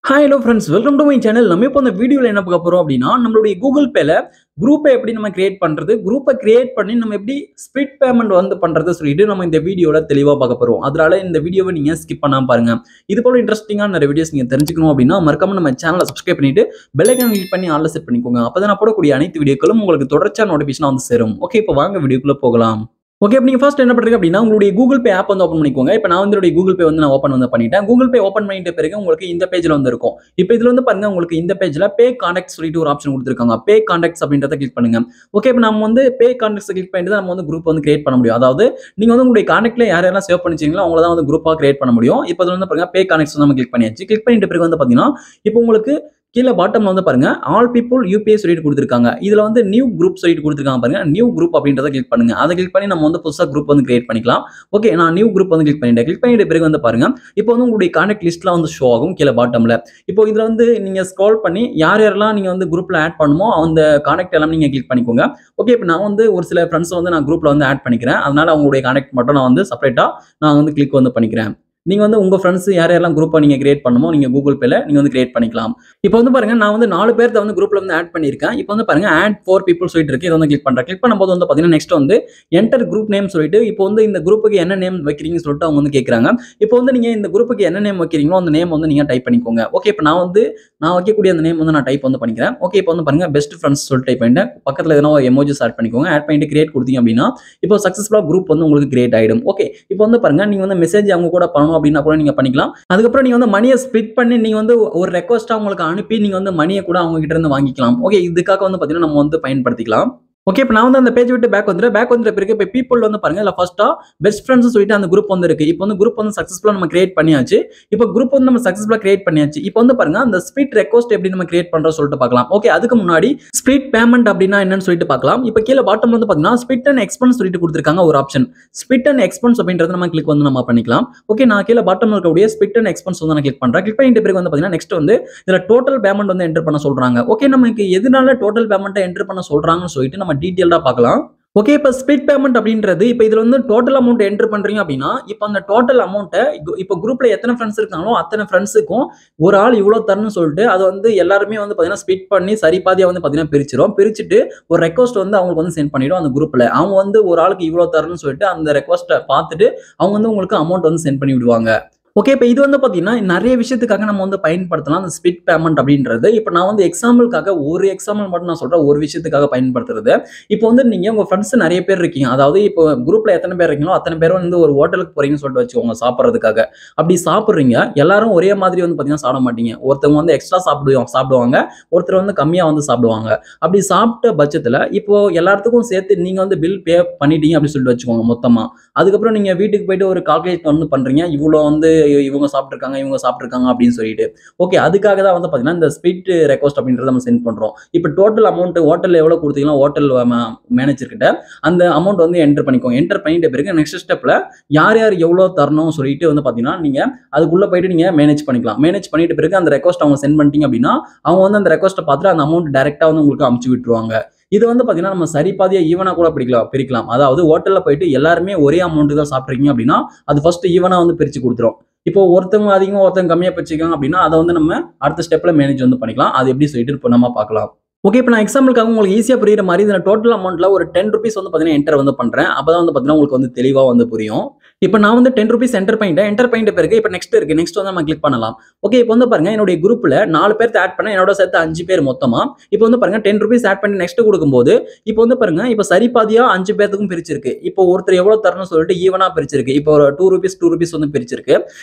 Hi hello friends, welcome to my channel. நம்ம இப்போ இந்த வீடியோவில் என்ன பார்க்க போகிறோம் அப்படின்னா, நம்மளுடைய கூகுள் பேல குரூப்பை எப்படி நம்ம கிரியேட் பண்ணுறது, குரூப்பை கிரியேட் பண்ணி நம்ம எப்படி ஸ்பிட் பேமெண்ட் வந்து பண்ணுறது சொல்லிட்டு நம்ம இந்த வீடியோவில் தெளிவாக பார்க்க போகிறோம். அதனால இந்த வீடியோவை நீங்கள் ஸ்கிப் பண்ணாமல் பாருங்க. இது போல இன்ட்ரெஸ்டிங்கான நிறைய வீடியோஸ் நீங்கள் தெரிஞ்சுக்கணும் அப்படின்னா மறக்காம நம்ம சேனலை சப்ஸ்கிரைப் பண்ணிட்டு பெல் ஐகான் கிளிக் பண்ணி ஆல்ல செட் பண்ணிக்கோங்க. அப்போ தான் நான் போடக்கூடிய அனைத்து வீடியோக்களும் உங்களுக்கு தொடர்ச்சியான நோட்டிஃபிகேஷன் வந்து சேரும். ஓகே, இப்போ வாங்க வீடியோக்குள்ளே போகலாம். ஓகே, இப்போ நீங்கள் ஃபர்ஸ்ட் என்ன பண்ணுறீங்க அப்படின்னா, உங்களுடைய கூகுள் பே ஆப் வந்து ஓப்பன் பண்ணிக்கோங்க. இப்போ நான் வந்து கூகுள் பே வந்து நான் ஓப்பன் பண்ணிட்டேன். கூகுள் பே ஓப்பன் பண்ணிட்ட பிறகு உங்களுக்கு இந்த பேஜில் வந்து இருக்கும். இப்போ இதில் வந்து பாருங்க, உங்களுக்கு இந்த பேஜில் பே கான்டாக்ட்ஸ் சொல்லிட்டு ஒரு ஆப்ஷன் கொடுத்துருக்காங்க. பே கான்டாக்ட்ஸ் அப்படின்றத கிளிக் பண்ணுங்க. ஓகே, இப்போ நம்ம வந்து பே கான்டாக்ட்ஸ் கிளிக் பண்ணிட்டு நம்ம வந்து குரூப் வந்து கிரியேட் பண்ண முடியும். அதாவது நீங்கள் வந்து உங்களுடைய கான்டாக்ட்ல யாரெல்லாம் சேவ் பண்ணிச்சிங்களோ அவங்கள தான் வந்து குரூப்பாக கிரியேட் பண்ண முடியும். இப்போ இதில் வந்து பாருங்க, பே கான்டாக்ட்ஸ் நம்ம கிளிக் பண்ணியாச்சு. கிளிக் பண்ணிட்ட பிறகு வந்து பார்த்தீங்கன்னா, இப்போ உங்களுக்கு கீழே பாட்டம்ல வந்து பாருங்க, ஆல் பீப்புள் யூபிஐ சொல்லிட்டு கொடுத்துருக்காங்க. இதுல வந்து நியூ குரூப் சொல்லிட்டு கொடுத்துருக்காங்க பாருங்க. நியூ குரூப் அப்படின்றத கிளிக் பண்ணுங்க. அதை கிளிக் பண்ணி நம்ம வந்து புதுசா குரூப் வந்து கிரியேட் பண்ணிக்கலாம். ஓகே, நான் நியூ குரூப் வந்து கிளிக் பண்ணிட்டேன். கிளிக் பண்ணிட்ட பிறகு வந்து பாருங்க, இப்போ வந்து உங்களுடைய கான்டாக்ட் லிஸ்ட்ல வந்து ஷோ ஆகும் கீழே பாட்டம்ல. இப்போ இதுல வந்து நீங்க ஸ்க்ரால் பண்ணி யார் யாரெல்லாம் நீங்க வந்து குரூப்ல ஆட் பண்ணுமோ அந்த கான்டாக்ட் எல்லாம் நீங்க கிளிக் பண்ணிக்கோங்க. ஓகே, இப்போ நான் வந்து ஒரு சில ஃப்ரெண்ட்ஸ் வந்து நான் குரூப்ல வந்து ஆட் பண்ணிக்கிறேன். அதனால அவங்களுடைய கான்டாக்ட் மட்டும் நான் வந்து செப்பரேட்டா நான் வந்து கிளிக் வந்து பண்ணிக்கிறேன். நீங்க வந்து உங்க ஃப்ரெண்ட்ஸ் யார் யாரெல்லாம் குரூப்பா நீங்க கிரியேட் பண்ணுமோ நீங்க கூகுள் பேல நீங்க வந்து கிரியேட் பண்ணிக்கலாம். இப்போ வந்து பாருங்க, நான் வந்து 4 பேர்த்த வந்து குரூப்ல வந்து ஆட் பண்ணியிருக்கேன். இப்போ வந்து பாருங்க, ஆட் 4 பீப்புள் சொல்லிட்டு இருக்கு. இதை வந்து கிளிக் பண்றேன். கிளிக் பண்ணும்போது வந்து பாத்தீங்கன்னா நெக்ஸ்ட் வந்து என்டர் குரூப் நேம் சொல்லிட்டு இப்போ வந்து இந்த குரூப்புக்கு என்ன நேம் வைக்கிறீங்கன்னு சொல்லிட்டு அவங்க வந்து கேட்கறாங்க. இப்போ வந்து நீங்க இந்த குரூப்புக்கு என்ன நேம் வைக்கிறீங்களோ அந்த நேம் வந்து நீங்க டைப் பண்ணிக்கோங்க. ஓகே, இப்போ நான் வைக்கக்கூடிய அந்த நேம் வந்து நான் டைப் வந்து பண்ணிக்கிறேன். ஓகே, இப்போ வந்து பாருங்க, பெஸ்ட் ஃப்ரெண்ட்ஸ் சொல்லிட்டு டைப் பண்ணிட்டேன். பக்கத்துல எதனா ஒரு எமோஜிஸ் ஆட் பண்ணிக்கோங்க. ஆட் பண்ணிட்டு கிரியேட் கொடுத்தீங்க அப்படின்னா இப்போ சக்சஸ்ஃபுல்லா குரூப் வந்து உங்களுக்கு கிரியேட் ஆயிடும். ஓகே, இப்போ வந்து பாருங்க, நீங்க வந்து மெசேஜ் அவங்க கூட பண்ணணும் அப்படின்னா கூட நீங்க பண்ணிக்கலாம். அதுக்கப்புறம் நீங்க வந்து மணியை ஸ்பிட் பண்ணி நீங்க வந்து ஒரு ரெக்வஸ்டா உங்களுக்கு அனுப்பி நீங்க வந்து மணியை கூட அவங்க கிட்ட இருந்து வாங்கிக்கலாம். ஓகே, இதுக்காக வந்து பாத்தீங்கன்னா நம்ம வந்து பயன்படுத்திக்கலாம். ஓகே, இப்போ நான் வந்து அந்த பேஜ் விட்டு பேக் வந்துட்ட பிறகு இப்போ பீப்புள் வந்து பாருங்க, இல்ல ஃபர்ஸ்டா பெஸ்ட் ஃப்ரெண்ட்ஸ் சொல்லிட்டு அந்த குரூப் வந்து இருக்கு. இப்போ வந்து குரூப் வந்து சக்சஸ்ஃபுல்லா நம்ம கிரியேட் பண்ணியாச்சு. இப்போ குரூப் வந்து நம்ம சக்சஸ்ஃபுல்லா கிரியேட் பண்ணியாச்சு. இப்போ வந்து பாருங்க, அந்த ஸ்பிட் ரெக்வஸ்ட் எப்படி நம்ம கிரியேட் பண்றோம் சொல்லிட்டு பார்க்கலாம். ஓகே, அதுக்கு முன்னாடி ஸ்பிட் பேமெண்ட் அப்படின்னா என்னன்னு சொல்லிட்டு பார்க்கலாம். இப்போ கீழே பாட்டம் வந்து பாத்தீங்கன்னா ஸ்பிட் அண்ட் எக்ஸ்பென்ஸ் சொல்லிட்டு கொடுத்துருக்காங்க ஒரு ஆப்ஷன். ஸ்பிட் அண்ட் எக்ஸ்பென்ஸ் அப்படின்றத நம்ம கிளிக் வந்து நம்ம பண்ணிக்கலாம். ஓகே, நான் கீழே பாட்டம் இருக்கக்கூடிய ஸ்பிட் அண்ட் எக்ஸ்பென்ஸ் வந்து நான் கிளிக் பண்றேன். கிளிக் பண்ணிட்ட பிறகு வந்து பாத்தீங்கன்னா நெக்ஸ்ட் வந்து இதுல டோட்டல் பேமெண்ட் வந்து என்டர் பண்ண சொல்றாங்க. ஓகே, நமக்கு எதனால டோட்டல் பேமெண்ட் என்டர் பண்ண சொல்றாங்கன்னு சொல்லிட்டு நம்ம டீடைலா பார்க்கலாம். ஓகே, இப்போ ஸ்பிட் பேமெண்ட் அப்படின்றது இப்போ இதுல வந்து டோட்டல் அமௌண்ட் என்டர் பண்றீங்க அப்படின்னா இப்போ அந்த டோட்டல் அமௌண்ட்டை இப்போ குரூப்ல எத்தனை ஃப்ரெண்ட்ஸ் இருக்காங்களோ அத்தனை ஃப்ரெண்ட்ஸுக்கும் ஒரு ஆள் இவ்வளவு தரணும்னு சொல்லிட்டு அது வந்து எல்லாருமே வந்து பாத்தீங்கன்னா ஸ்பிட் பண்ணி சரி பாதியா வந்து பாத்தீங்கன்னா பிரிச்சுட்டு ஒரு ரெக்வஸ்ட் வந்து அவங்களுக்கு வந்து சென்ட் பண்ணிடும். அந்த குரூப்ல அவங்க வந்து ஒரு ஆளுக்கு இவ்வளவு தரணும்னு சொல்லிட்டு அந்த ரெக்வஸ்ட்டை பார்த்துட்டு அவங்க வந்து உங்களுக்கு அமௌண்ட் வந்து சென்ட் பண்ணி விடுவாங்க. ஓகே, இப்போ இது வந்து பார்த்தீங்கன்னா நிறைய விஷயத்துக்காக நம்ம வந்து பயன்படுத்தலாம் அந்த ஸ்பிட் பேமெண்ட் அப்படின்றது. இப்போ நான் வந்து எக்ஸாம்பிளுக்காக ஒரு எக்ஸாம்பிள் மட்டும் நான் சொல்றேன், ஒரு விஷயத்துக்காக பயன்படுத்துறது. இப்போ வந்து நீங்க உங்க ஃப்ரெண்ட்ஸ் நிறைய பேர் இருக்கீங்க. அதாவது இப்போ குரூப்ல எத்தனை பேர் இருக்கீங்களோ அத்தனை பேரும் வந்து ஒரு ஹோட்டலுக்கு போறீங்கன்னு சொல்லிட்டு வச்சுக்கோங்க சாப்பிட்றதுக்காக. அப்படி சாப்பிட்றீங்க, எல்லாரும் ஒரே மாதிரி வந்து பார்த்தீங்கன்னா சாப்பிட மாட்டீங்க. ஒருத்தவங்க வந்து எக்ஸ்ட்ரா சாப்பிடுவாங்க, ஒருத்தர் வந்து கம்மியா வந்து சாப்பிடுவாங்க. அப்படி சாப்பிட்ட பட்சத்தில் இப்போ எல்லாத்துக்கும் சேர்த்து நீங்க வந்து பில் பே பண்ணிட்டீங்க அப்படின்னு சொல்லிட்டு வச்சுக்கோங்க மொத்தமா. அதுக்கப்புறம் நீங்க வீட்டுக்கு போயிட்டு ஒரு கால்குலேட் வந்து பண்றீங்க, இவ்வளோ வந்து இவங்க சாப்பிட்டுருக்காங்க அப்படின்னு சொல்லிட்டு. ஓகே, அதுக்காக தான் வந்து பாத்தீங்கன்னா இந்த ஸ்பிட் ரெக்வஸ்ட் அப்படின்றத நம்ம சென்ட் பண்றோம். இப்போ டோட்டல் அமௌண்ட் ஹோட்டல்ல எவ்வளவு கொடுத்தீங்களோ ஹோட்டல் மேனேஜர் கிட்ட அந்த அமௌண்ட் வந்து என்டர் பண்ணிக்கோங்க. என்டர் பண்ணிட்ட பிறகு நெக்ஸ்ட் ஸ்டெப்ல யார் யார் எவ்வளவு தரணும் சொல்லிட்டு வந்து பாத்தீங்கன்னா நீங்க அதுக்குள்ள போயிட்டு நீங்க மேனேஜ் பண்ணிக்கலாம். மேனேஜ் பண்ணிட்ட பிறகு அந்த ரெக்வஸ்ட் அவங்க சென்ட் பண்ணிட்டீங்க அப்படின்னா அவங்க வந்து அந்த ரெக்வஸ்ட்டை பார்த்துட்டு அந்த அமௌண்ட் டைரக்டா வந்து உங்களுக்கு அமுச்சு விட்டுருவாங்க. இது வந்து பாத்தீங்கன்னா நம்ம சரி பாதியா ஈவனா கூட பிரிக்கலாம். அதாவது ஹோட்டல்ல போயிட்டு எல்லாருமே ஒரே அமௌண்ட் தான் சாப்பிட்றீங்க அப்படின்னா அது ஃபர்ஸ்ட் ஈவனா வந்து பிரிச்சு கொடுத்துரும். இப்போ ஒருத்தவங்க அதிகமா ஒருத்தவங்க கம்மியா பிரிச்சுக்காங்க அப்படின்னா அதை வந்து நம்ம அடுத்த ஸ்டெப்ல மேனேஜ் வந்து பண்ணிக்கலாம். அது எப்படி சொல்லிட்டு இப்போ நம்ம பார்க்கலாம். ஓகே, இப்போ நான் எக்ஸாம்பிளுக்காக உங்களுக்கு ஈஸியா புரியுற மாதிரி இந்த டோட்டல் அமௌண்ட்ல ஒரு 10 ரூபீஸ் வந்து பாத்தீங்கன்னா என்டர் வந்து பண்றேன். அப்பதான் வந்து பாத்தீங்கன்னா உங்களுக்கு வந்து தெளிவா வந்து புரியும். இப்போ நான் வந்து 10 ரூபீஸ் என்டர் பண்ணிட்ட பிறகு இப்போ நெக்ஸ்ட் வந்து நம்ம கிளிக் பண்ணலாம். ஓகே, இப்போ வந்து பாருங்க, என்னுடைய குரூப்ல 4 பேர் ஆட் பண்ண என்னோட சேர்த்து 5 பேர் மொத்தமா. இப்போ வந்து பாருங்க 10 ரூபீஸ் ஆட் பண்ணி நெக்ஸ்ட் கொடுக்கும்போது இப்போ வந்து பாருங்க, இப்போ சரி பாதியா 5 பேருக்கும் பிரிச்சிருக்கு. இப்போ ஒருத்தர் எவ்வளவு தரணும்னு சொல்லிட்டு ஈவனா பிரிச்சிருக்கு. இப்போ ஒரு 2 ரூபீஸ் வந்து பிரிச்சிருக்கு.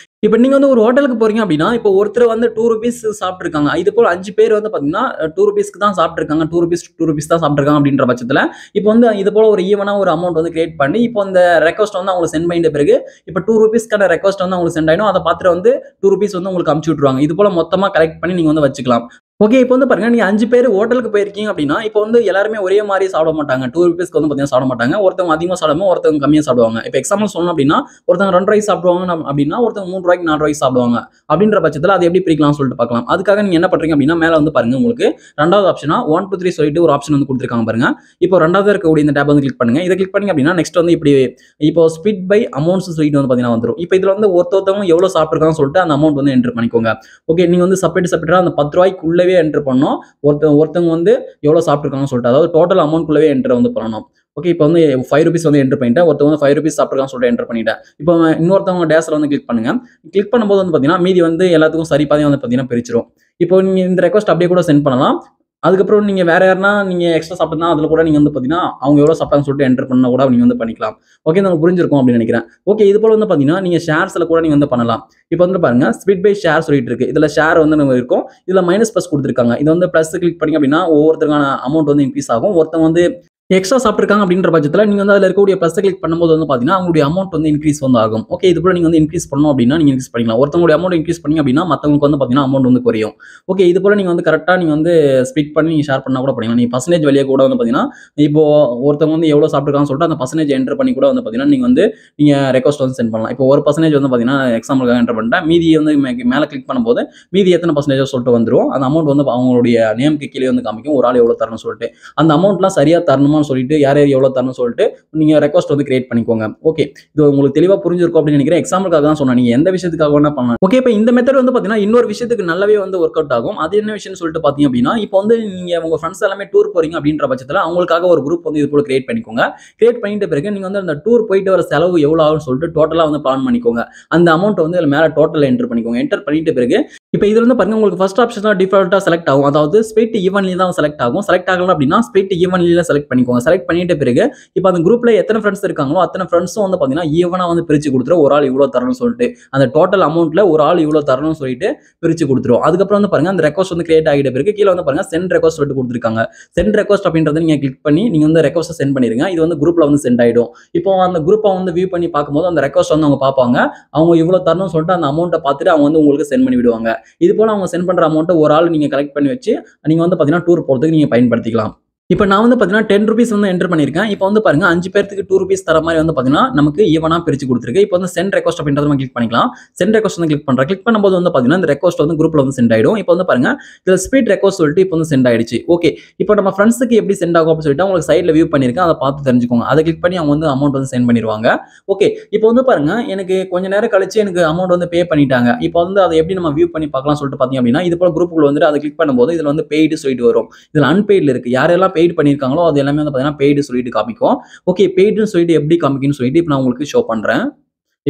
இப்போ நீங்க வந்து ஒரு ஹோட்டலுக்கு போறீங்க அப்படின்னா இப்போ ஒருத்தர் வந்து 2 ரூபீஸ் சாப்பிட்டுருக்காங்க. இது போல 5 பேர் வந்து பாத்தீங்கன்னா 2 ரூபீஸ்க்கு தான் சாப்பிட்டுருக்காங்க. 2 ரூபீஸ் தான் சாப்பிட்டுருக்காங்க அப்படின்ற பட்சத்துல இப்போ வந்து இது போல ஒரு ஈவனா ஒரு அமௌண்ட் வந்து கிரியேட் பண்ணி இப்போ அந்த ரெக்வஸ்ட் வந்து அவங்க சென்ட் பண்ணிட்ட பிறகு இப்போ 2 ரூபீஸ்க்கான ரெக்வஸ்ட் வந்து உங்களுக்கு சென்ட் ஆயிடும். அதை பார்த்துட்டு வந்து 2 ரூபீஸ் வந்து உங்களுக்கு அமுச்சு விட்டுருவாங்க. இது போல மொத்தமா கலெக்ட் பண்ணி நீங்க வந்து வச்சுக்கலாம். ஓகே. இப்போ வந்து பாருங்க, நீங்க 5 பேர் ஹோட்டலுக்கு போயிருக்கீங்க அப்படின்னா, இப்போ வந்து எல்லாருமே ஒரே மாரி சாப்பிட மாட்டாங்க. ₹2க்கு வந்து பார்த்தீங்கன்னா சாப்பிட மாட்டாங்க. ஒருத்தவங்க அதிகமா சாப்பிடுவாங்க, ஒருத்தவங்க கம்மியா சாப்பிடுவாங்க. இப்போ எக்ஸாம்பிள் சொல்லணும் அப்படின்னா, ஒருத்தவங்க ₹2 சாப்பிடுவாங்க அப்படின்னா, ஒருத்தவங்க ₹3 ₹4 சாப்பிடுவாங்க. அப்படின்ற பட்சத்தில அது எப்படி பிரிக்கலாம்னு சொல்லிட்டு பார்க்கலாம். அதுக்காக நீங்க என்ன பண்றீங்க அப்படின்னா, மேல வந்து பாருங்க உங்களுக்கு 2வது ஆப்ஷனா 1, 2, 3 சொல்லிட்டு ஒரு ஆப்ஷன் வந்து குடுத்திருக்காங்க பாருங்க. இப்போ 2வது இருக்கக்கூடிய இந்த டேப் வந்து கிளிக் பண்ணுங்க. இத கிளிக் பண்ணீங்க அப்படின்னா, நெக்ஸ்ட் வந்து இப்படி இப்போ ஸ்பிட் பை அமௌண்ட்ஸ் சொல்லிட்டு வந்து பார்த்தீங்கன்னா வந்துரும். இப்போ இதுல வந்து ஒருத்தவங்க எவ்வளோ சாப்பிட்டுருக்காங்கன்னு சொல்லிட்டு அந்த அமௌண்ட் வந்து என்டர் பண்ணிக்கோங்க. ஓகே. நீங்க வந்து செப்பரேட்டா அந்த ₹10க்குள்ளவே என்டர் பண்ணணும். ஒருத்தவங்க வந்து எவ்வளோ சாப்பிட்டுருக்காங்கன்னு சொல்லிட்டு, அதாவது டோட்டல் அமௌண்ட்குள்ளவே என்டர் வந்து பண்ணணும். ஓகே. இப்போ வந்து ₹5 வந்து என்டர் பண்ணிட்டேன். ஒருத்தவங்க வந்து ₹5 சாப்பிட்டுருக்கான்னு சொல்லிட்டு என்டர் பண்ணிட்டேன். இப்போ இன்னொருத்தவங்க டேஷ்ல வந்து கிளிக் பண்ணுங்க. கிளிக் பண்ணும்போது வந்து பார்த்தீங்கன்னா, மீதி வந்து எல்லாத்துக்கும் சரி பாதியா வந்து பார்த்தீங்கன்னா பிரிச்சிரும். இப்போ நீங்க இந்த ரெக்வெஸ்ட் அப்படியே கூட சென்ட் பண்ணலாம். அதுக்கப்புறம் நீங்க வேற யாருன்னா நீங்க எக்ஸ்ட்ரா சாப்பிட்டா அதுல கூட நீங்க வந்து பார்த்தீங்கன்னா, அவங்க எவ்வளோ சாப்பிட்டாங்கன்னு சொல்லிட்டு என்டர் பண்ணா கூட நீங்க வந்து பண்ணிக்கலாம். ஓகே. இது உங்களுக்கு புரிஞ்சிருக்கும் அப்படின்னு நினைக்கிறேன். ஓகே. இது போல வந்து பார்த்தீங்கன்னா, நீங்க ஷேர்ஸ்ல கூட நீங்க வந்து பண்ணலாம். இப்போ வந்து பாருங்க, ஸ்பிட் பை ஷேர் சொல்லிட்டு இருக்கு. இதுல ஷேர் வந்து நம்ம இருக்கும். இதுல மைனஸ் பிளஸ் குடுத்திருக்காங்க. இது வந்து பிளஸ் கிளிக் பண்ணீங்க அப்படின்னா, ஒவ்வொருத்தருக்கான அமௌண்ட் வந்து இன்கிரீஸ் ஆகும். ஒருத்தவங்க வந்து எக்ஸ்ட்ரா சாப்பிட்டுருக்காங்க அப்படின்ற பட்சத்துல நீங்க வந்து அதுல இருக்கக்கூடிய பிளஸ் கிளிக் பண்ணும்போது வந்து பாத்தீங்கன்னா, அவங்களுடைய அமௌண்ட் வந்து இன்கிரீஸ் வந்து ஆகும். ஓகே. இது போல நீங்க வந்து இன்கிரீஸ் பண்ணணும் அப்படின்னா நீங்க இன்கிரீஸ் பண்ணிக்கலாம். ஒருத்தவங்களுடைய அமௌண்ட் இன்கிரீஸ் பண்ணீங்க அப்படின்னா, மத்தவங்களுக்கு வந்து பாத்தீங்கன்னா அமௌண்ட் வந்து குறையும். ஓகே. இது போல நீங்க வந்து கரெக்ட்டா நீங்க வந்து ஸ்பிட் பண்ணி நீங்க ஷேர் பண்ணா கூட பண்ணிக்கலாம். நீங்க பெர்சன்டேஜ் வழியா கூட வந்து பாத்தீங்கன்னா, இப்போ ஒருத்தவங்க வந்து எவ்வளவு சாப்பிட்டுருக்காங்கன்னு சொல்லிட்டு அந்த பெர்சன்டேஜ் என்டர் பண்ணி கூட வந்து பாத்தீங்கன்னா, நீங்க ரெக்வெஸ்ட் வந்து சென்ட் பண்ணலாம். இப்போ 1% வந்து பாத்தீங்கன்னா எக்ஸாம்பிளுக்காக என்டர் பண்ணிட்டேன். மீதி வந்து மேல கிளிக் பண்ணும்போது மீதி எத்தனை பெர்சன்டேஜ் சொல்லிட்டு வந்துரும். அந்த அமௌண்ட் வந்து அவங்களுடைய நேம்க்கு கீழே வந்து காமிக்கும். ஒரு ஆள் எவ்வளவு தரணும்னு சொல்லிட்டு. அந்த அமௌண்ட்லாம் சரியா தரணுமான்னு சொல்லிட்டு யார் யார் எவ்வளவு தரணும்னு சொல்லிட்டு நீங்க ரெக்வெஸ்ட் வந்து கிரியேட் பண்ணிக்கோங்க. ஓகே. இது உங்களுக்கு தெளிவா புரிஞ்சிருக்கும் அப்படின்னு நினைக்கிறேன். எக்ஸாம்பிளுக்காக தான் சொன்னேன். நீங்க எந்த விஷயத்துக்காக வேணா பண்ணலாம். ஓகே. இப்போ இந்த மெத்தட் வந்து பாத்தீங்கன்னா இன்னொரு விஷயத்துக்கு நல்லாவே வந்து ஒர்க் அவுட் ஆகும். அது என்ன விஷயம்னு சொல்லிட்டு பாத்தீங்க அப்படின்னா, இப்போ வந்து நீங்க உங்க ஃப்ரெண்ட்ஸ் எல்லாமே டூர் போறீங்க அப்படின்ற பட்சத்துல அவங்களுக்காக ஒரு குரூப் வந்து இது போல கிரியேட் பண்ணிக்கோங்க. கிரியேட் பண்ணிட்ட பிறகு நீங்க வந்து அந்த டூர் போயிட்டு வர செலவு எவ்வளவு ஆகும்னு சொல்லிட்டு டோட்டலா வந்து பிளான் பண்ணிக்கோங்க. அந்த அமௌண்ட் வந்து இதுல மேல டோட்டல்ல என்டர் பண்ணிக்கோங்க. என்டர் பண்ணிட்ட பிறகு இப்போ இதுல வந்து பாருங்க உங்களுக்கு ஃபர்ஸ்ட் ஆப்ஷன் தான் டிஃபால்ட்டா செலக்ட் ஆகும். அதாவது ஸ்பிட் ஈவன்லி தான் செலக்ட் ஆகும். செலக்ட் ஆகல அப்படின்னா ஸ்பிட் ஈவன்லில செலக்ட் பண்ணிக்கோங்க. செலக்ட் பண்ணிட்ட பிறகு இப்போ அந்த குரூப்ல எத்தனை ஃப்ரெண்ட்ஸ் இருக்காங்களோ அத்தனை ஃப்ரெண்ட்ஸும் வந்து பாத்தீங்கன்னா ஈவனா வந்து பிரிச்சு கொடுத்துரும். ஒரு ஆள் இவ்வளவு தரணும்னு சொல்லிட்டு அந்த டோட்டல் அமௌண்ட்ல ஒரு ஆள் இவ்வளவு தரணும்னு சொல்லிட்டு பிரிச்சு கொடுத்துரும். அதுக்கப்புறம் வந்து பாருங்க அந்த ரெக்வெஸ்ட் வந்து கிரியேட் ஆகிட்ட பிறகு கீழே வந்து பாருங்க சென்ட் ரெக்வெஸ்ட் சொல்லிட்டு கொடுத்துருக்காங்க. சென்ட் ரெக்வெஸ்ட் அப்படின்றத நீங்க கிளிக் பண்ணி நீங்க வந்து ரெக்வெஸ்ட் சென்ட் பண்ணிருங்க. இது வந்து குரூப்ல வந்து சென்ட் ஆயிடும். இப்போ அந்த குரூப்பை வந்து வியூ பண்ணி பார்க்கும்போது அந்த ரெக்வெஸ்ட் வந்து அவங்க பார்ப்பாங்க. அவங்க இவ்வளவு தரணும்னு சொல்லிட்டு அந்த அமௌண்ட்டை பார்த்துட்டு அவங்க வந்து உங்களுக்கு சென்ட் பண்ணி விடுவாங்க. இது போல அவங்க சென்ட் பண்ற அமௌண்ட்டை ஒரு ஆள் நீங்க கலெக்ட் பண்ணி வச்சு நீங்க வந்து பாத்தீங்கன்னா டூர் போறதுக்கு நீங்க பயன்படுத்திக்கலாம். இப்போ நான் வந்து பாத்தீங்கன்னா ₹10 வந்து என்டர் பண்ணியிருக்கேன். இப்போ வந்து பாருங்க 5 பேருக்கு ₹2 தர மாதிரி வந்து பாத்தீங்கன்னா நமக்கு ஈவனா பிரிச்சு கொடுத்துருக்கு. இப்போ வந்து சென்ட் ரெக்வெஸ்ட் அப்படின்றத நம்ம கிளிக் பண்ணிக்கலாம். சென்ட் ரெக்வெஸ்ட் வந்து கிளிக் பண்றேன். கிளிக் பண்ணும்போது வந்து பாத்தீங்கன்னா இந்த ரெக்வெஸ்ட் வந்து குரூப்ல வந்து சென்ட் ஆயிடும். இப்போ வந்து பாருங்க இதுல ஸ்பீட் ரெக்வெஸ்ட் சொல்லிட்டு இப்போ வந்து சென்ட் ஆயிடுச்சு. ஓகே. இப்போ நம்ம ஃப்ரெண்ட்ஸ்க்கு எப்படி சென்ட் ஆகும் அப்படின்னு சொல்லிட்டு உங்களுக்கு சைடுல வியூ பண்ணிருக்கேன். அதை பார்த்து தெரிஞ்சுக்கோங்க. அதை கிளிக் பண்ணி அவங்க வந்து அமௌண்ட் வந்து சென்ட் பண்ணிடுவாங்க. ஓகே. இப்போ வந்து பாருங்க எனக்கு கொஞ்ச நேரம் கழிச்சு எனக்கு அமௌண்ட் வந்து பே பண்ணிட்டாங்க. இப்போ வந்து அதை எப்படி நம்ம வியூ பண்ணி பார்க்கலாம் சொல்லிட்டு பாத்தீங்க அப்படின்னா இது போல குரூப்புக்குள்ள வந்து அதை கிளிக் பண்ணும்போது இதுல வந்து பெய்டு சொல்லிட்டு வரும். இதுல அன்பெய்ட்ல இருக்கு. யாரெல்லாம் பெய்டு பண்ணிருக்காங்களோ அது எல்லாமே வந்து பாத்தீங்கன்னா பெய்டு சொல்லிட்டு காமிக்கும். ஓகே. பெய்டுன்னு சொல்லிட்டு எப்படி காமிக்கும்னு சொல்லிட்டு இப்போ நான் உங்களுக்கு ஷோ பண்றேன்.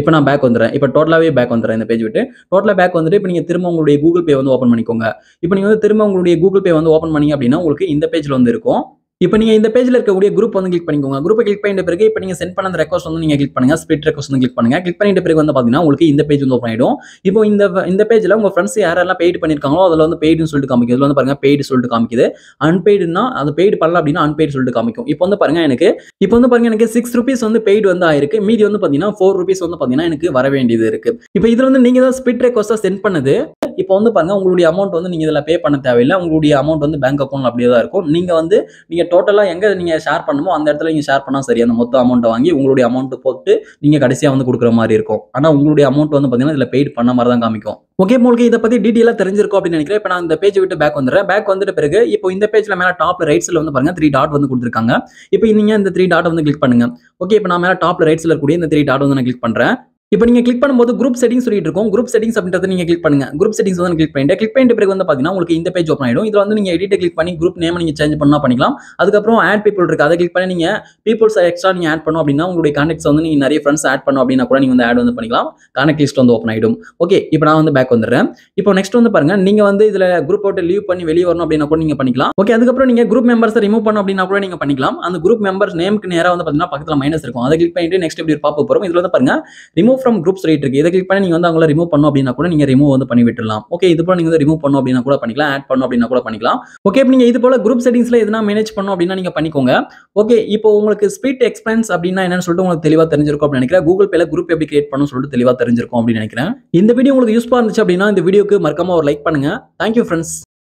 இப்போ நான் பேக் வந்துறேன். இப்போ டோட்டலாவே பேக் வந்துறேன் இந்த பேஜ் விட்டு. டோட்டலா பேக் வந்துட்டு இப்போ நீங்க திரும்ப உங்களுடைய கூகுள் பே வந்து ஓபன் பண்ணிக்கோங்க. இப்போ நீங்க வந்து திரும்ப உங்களுடைய கூகுள் பே வந்து ஓபன் பண்ணீங்க அப்படின்னா உங்களுக்கு இந்த பேஜ்ல வந்து இருக்கும். இப்போ நீங்க இந்த பேஜ்ல இருக்கக்கூடிய குரூப் வந்து கிளிக் பண்ணிக்கோங்க. குரூப்பை கிளிக் பண்ணிட்ட பிறகு இப்போ நீங்க சென்ட் பண்ண அந்த ரெக்வெஸ்ட் வந்து நீங்க கிளிக் பண்ணுங்க. ஸ்பிட் ரெக்வெஸ்ட் வந்து கிளிக் பண்ணுங்க. கிளிக் பண்ணிட்ட பிறகு வந்து பாத்தீங்கன்னா உங்களுக்கு இந்த பேஜ் வந்து ஓபன் ஆயிடும். இப்போ இந்த பேஜ்ல உங்க ஃப்ரெண்ட்ஸ் யாரெல்லாம் பெய்டு பண்ணிருக்காங்களோ அதுல வந்து பெய்டுன்னு சொல்லிட்டு காமிக்குது. இதுல வந்து பாருங்க பெய்டு சொல்லிட்டு காமிக்குது. அன்பெய்டுனா அது பெய்டு பண்ணல அப்படின்னா அன்பெய்டு சொல்லிட்டு காமிக்கும். இப்போ வந்து பாருங்க எனக்கு ₹6 வந்து பெய்டு வந்து ஆயிருக்கு. மீதி வந்து பாத்தீங்கன்னா ₹4 வந்து பாத்தீங்கன்னா எனக்கு வர வேண்டியது இருக்கு. இப்போ இதுல வந்து நீங்க தான் ஸ்பிட் ரெக்வெஸ்ட்டா சென்ட் பண்ணது. இப்போ வந்து பாருங்க உங்களுடைய அமௌண்ட் வந்து நீங்க இதுல பே பண்ண தேவையில்லை. உங்களுடைய அமௌண்ட் வந்து பேங்க் அக்கௌண்ட்ல அப்படியே தான் இருக்கும். நீங்க டோட்டலா எங்க நீங்க ஷேர் பண்ணணுமோ அந்த இடத்துல நீங்க ஷேர் பண்ணா சரி. அந்த மொத்த அமௌண்ட்டை வாங்கி உங்களுடைய அமௌண்ட் போட்டு நீங்க கடைசியா வந்து கொடுக்குற மாதிரி இருக்கும். ஆனா உங்களுடைய அமௌண்ட் வந்து பாத்தீங்கன்னா இதுல பெய்டு பண்ண மாதிரி தான் காமிக்கும். ஓகே. உங்களுக்கு இதை பத்தி டீடைலா தெரிஞ்சிருக்கும் அப்படின்னு நினைக்கிறேன். இப்போ நான் இந்த பேஜ் விட்டு பேக் வந்துடுறேன். பேக் வந்துட்ட பிறகு இப்போ இந்த பேஜ்ல மேல டாப்ல ரைட் சைடுல வந்து பாருங்க 3 டாட் வந்து கொடுத்திருக்காங்க. இப்போ நீங்க இந்த 3 டாட் வந்து கிளிக் பண்ணுங்க. ஓகே. இப்போ நான் மேல டாப்ல ரைட் சைடுல இருக்கக்கூடிய இந்த 3 டாட் வந்து நான் கிளிக் பண்றேன். இப்போ நீங்க கிளிக் பண்ணும்போது குரூப் செட்டிங்ஸ் சொல்லிட்டு இருக்கும். குரூப் செட்டிங்ஸ் அப்படின்றத நீங்க கிளிக் பண்ணுங்க. குரூப் செட்டிங்ஸ் வந்து கிளிக் பண்ணிட்ட பிறகு வந்து பாத்தீங்கன்னா உங்களுக்கு இந்த பேஜ் ஓபன் ஆயிடும். இதுல வந்து நீங்க எடிட் கிளிக் பண்ணி குரூப் நேம் நீங்க சேஞ்ச் பண்ணா பண்ணிக்கலாம். அதுக்கப்புறம் ஆட் பீப்பிள் இருக்கு. அதை கிளிக் பண்ணி நீங்க பீப்பிள்ஸ் எக்ஸ்ட்ரா நீங்க ஆட் பண்ணனும் அப்படின்னா உங்களுடைய கான்டாக்ட்ஸ் வந்து நீங்க நிறைய ஃப்ரெண்ட்ஸ் ஆட் பண்ணனும் அப்படின்னா கூட நீங்க வந்து ஆட் வந்து பண்ணிக்கலாம். கான்டாக்ட் லிஸ்ட் வந்து ஓபன் ஆயிடும். ஓகே. இப்போ நான் வந்து பேக் வந்துடுறேன். இப்போ நெக்ஸ்ட் வந்து பாருங்க நீங்க வந்து இதுல குரூப் அவுட் லீவ் பண்ணி வெளிய வரணும் அப்படின்னா கூட நீங்க பண்ணிக்கலாம். ஓகே. அதுக்கப்புறம் நீங்க குரூப் மெம்பர்ஸ் ரிமூவ் பண்ணனும் அப்படின்னா கூட நீங்க பண்ணிக்கலாம். அந்த குரூப் மெம்பர்ஸ் நேம்க்கு நேரா வந்து பாத்தீங்கன்னா பக்கத்துல மைனஸ் இருக்கும். அதை கிளிக் பண்ணிட்டு நெக்ஸ்ட் இப்படி ஒரு பாப் அப் வரும். இதுல வந்து பாருங்க ரிமூவ் ஃப்ரம் குரூப்ஸ் சொல்லிட்டு இருக்கு. இதை கிளிக் பண்ணி நீங்க வந்து அவங்கள ரிமூவ் பண்ணனும் அப்படின்னா கூட நீங்க ரிமூவ் வந்து பண்ணி விட்டுறலாம். ஓகே. இது போல நீங்க வந்து ரிமூவ் பண்ணனும் அப்படின்னா கூட பண்ணிக்கலாம். ஆட் பண்ணனும் அப்படின்னா கூட பண்ணிக்கலாம். ஓகே. இப்போ நீங்க இது போல குரூப் செட்டிங்ஸ்ல எதனா மேனேஜ் பண்ணனும் அப்படின்னா நீங்க பண்ணிக்கோங்க. ஓகே. இப்போ உங்களுக்கு ஸ்பிட் எக்ஸ்பென்ஸ் அப்படின்னா என்னன்னு சொல்லிட்டு உங்களுக்கு தெளிவா தெரிஞ்சிருக்கும் அப்படின்னு நினைக்கிறேன். கூகுள் பேல குரூப் எப்படி கிரியேட் பண்ணனும் சொல்லிட்டு தெளிவா தெரிஞ்சிருக்கும் அப்படின்னு நினைக்கிறேன். இந்த வீடியோ உங்களுக்கு யூஸ்ஃபுல்லா இருந்துச்சு அப்படின்னா இந்த வீடியோக்கு மறக்காம ஒரு லைக் பண்ணுங்க. Thank you friends.